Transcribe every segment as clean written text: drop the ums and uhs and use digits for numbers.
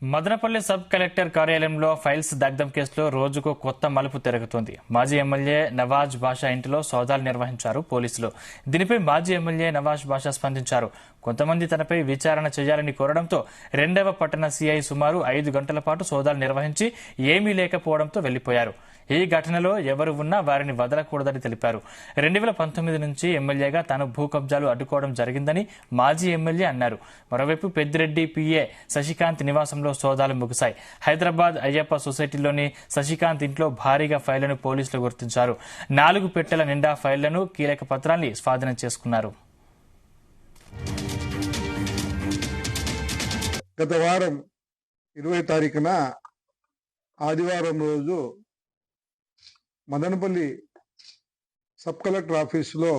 Madanapalle sub collector కార్యాలయంలో files దగ్ధం కేసులో రోజుకు కొత్త మలుపు తిరుగుతోంది. మాజీ ఎమ్మెల్యే నవాజ్ బాషా ఇంటిలో సోదాలు నిర్వహించారు పోలీసులు. దీనిపై మాజీ ఎమ్మెల్యే నవాజ్ బాషా స్పందించారు. కొంతమంది తనపై విచారణ చేయాలని కోరడంతో రెండవ పట్టణ సీఐ సుమారు 5 గంటల పాటు సోదాలు నిర్వహించి ఏమీ లేకపోవడంతో వెళ్లిపోయారు. ఈ ఘటనలో ఎవరు ఉన్నా వారిని వదలకూడదని తెలిపారు. 2019 నుంచి ఎమ్మెల్యేగా తాను భూ కబ్జాలు అడ్డుకోవడం జరిగిందని మాజీ ఎమ్మెల్యే అన్నారు. మరోవైపు పెద్దిరెడ్డి పిఏ శశికాంత్ నివాసంలో సోదాలు ముగిశాయి. హైదరాబాద్ అయ్యప్ప సొసైటీలోని శశికాంత్ ఇంట్లో భారీగా ఫైళ్లను పోలీసులు గుర్తించారు. 4 పెట్టెల నిండా ఫైళ్లను, కీలక పత్రాల్ని స్వాధీనం చేసుకున్నారు. గత వారం 20 తారీఖున ఆదివారం రోజు మదనపల్లి సబ్ కలెక్టర్ ఆఫీసులో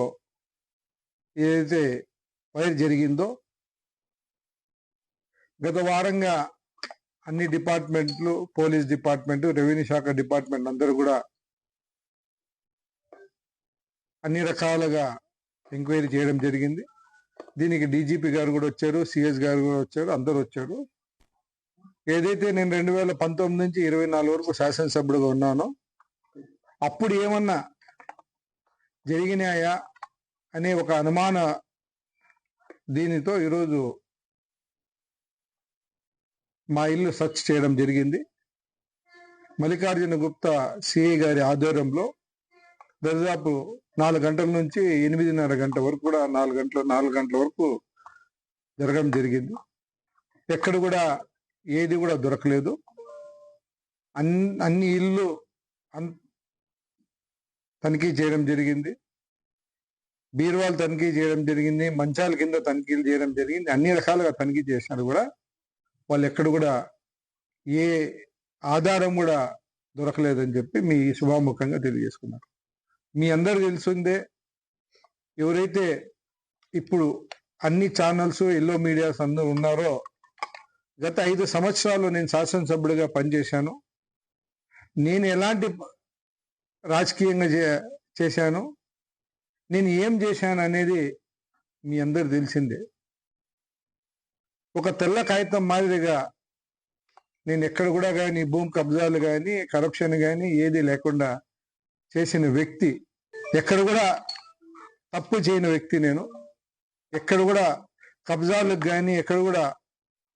ఏదైతే ఫైర్ జరిగిందో గత వారంగా అన్ని డిపార్ట్మెంట్లు, పోలీస్ డిపార్ట్మెంట్, రెవెన్యూ శాఖ డిపార్ట్మెంట్ అందరూ కూడా అన్ని రకాలుగా ఎంక్వైరీ చేయడం జరిగింది. దీనికి డీజీపీ గారు కూడా వచ్చారు, సిఎస్ గారు కూడా వచ్చారు, అందరూ వచ్చారు. ఏదైతే నేను 2019 నుంచి 24 వరకు శాసనసభ్యుడిగా ఉన్నానో అప్పుడు ఏమన్నా జరిగినాయా అనే ఒక అనుమాన దీనితో ఈరోజు మా ఇల్లు సెర్చ్ చేయడం జరిగింది. మల్లికార్జున గుప్తా సిఐ గారి ఆధ్వర్యంలో దాదాపు 4 గంటల నుంచి 8:30 గంటల వరకు కూడా 4 గంటల వరకు జరగడం జరిగింది. ఎక్కడ కూడా ఏది కూడా దొరకలేదు. అన్ని ఇల్లు తనిఖీ చేయడం జరిగింది, బీరువాలు తనిఖీ చేయడం జరిగింది, మంచాల కింద తనిఖీలు చేయడం జరిగింది. అన్ని రకాలుగా తనిఖీ చేసినారు కూడా వాళ్ళు ఎక్కడ కూడా ఏ ఆధారం కూడా దొరకలేదని చెప్పి మీ శుభాముఖంగా తెలియజేసుకున్నారు. మీ అందరు తెలిసిందే, ఎవరైతే ఇప్పుడు అన్ని ఛానల్స్, ఎల్లో మీడియాస్ అందరూ ఉన్నారో, గత 5 సంవత్సరాలు నేను శాసనసభ్యుడిగా పనిచేశాను. నేను ఎలాంటి రాజకీయంగా చేశాను, నేను ఏం చేశాను అనేది మీ అందరు తెలిసిందే. ఒక తెల్ల కాగితం మాదిరిగా నేను ఎక్కడ కూడా కానీ భూమి కబ్జాలు కానీ, కరప్షన్ కానీ ఏది లేకుండా చేసిన వ్యక్తి, ఎక్కడ కూడా తప్పు చేయని వ్యక్తి నేను. ఎక్కడ కూడా కబ్జాలకు కానీ, ఎక్కడ కూడా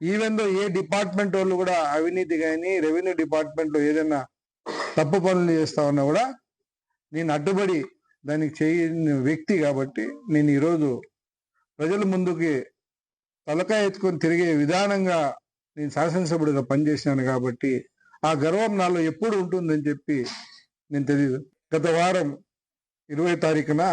ఈవెన్ ఏ డిపార్ట్మెంట్ వాళ్ళు కూడా అవినీతి కానీ, రెవెన్యూ డిపార్ట్మెంట్లో ఏదైనా తప్పు పనులు చేస్తా ఉన్నా కూడా నేను అడ్డుపడి దానికి చేయని వ్యక్తి. కాబట్టి నేను ఈరోజు ప్రజల ముందుకి తలకాయ ఎత్తుకొని తిరిగే విధానంగా నేను శాసనసభ్యుడిగా పనిచేసినాను. కాబట్టి ఆ గర్వం నాలో ఎప్పుడు ఉంటుందని చెప్పి నేను తెలియదు. గత వారం 20 తారీఖున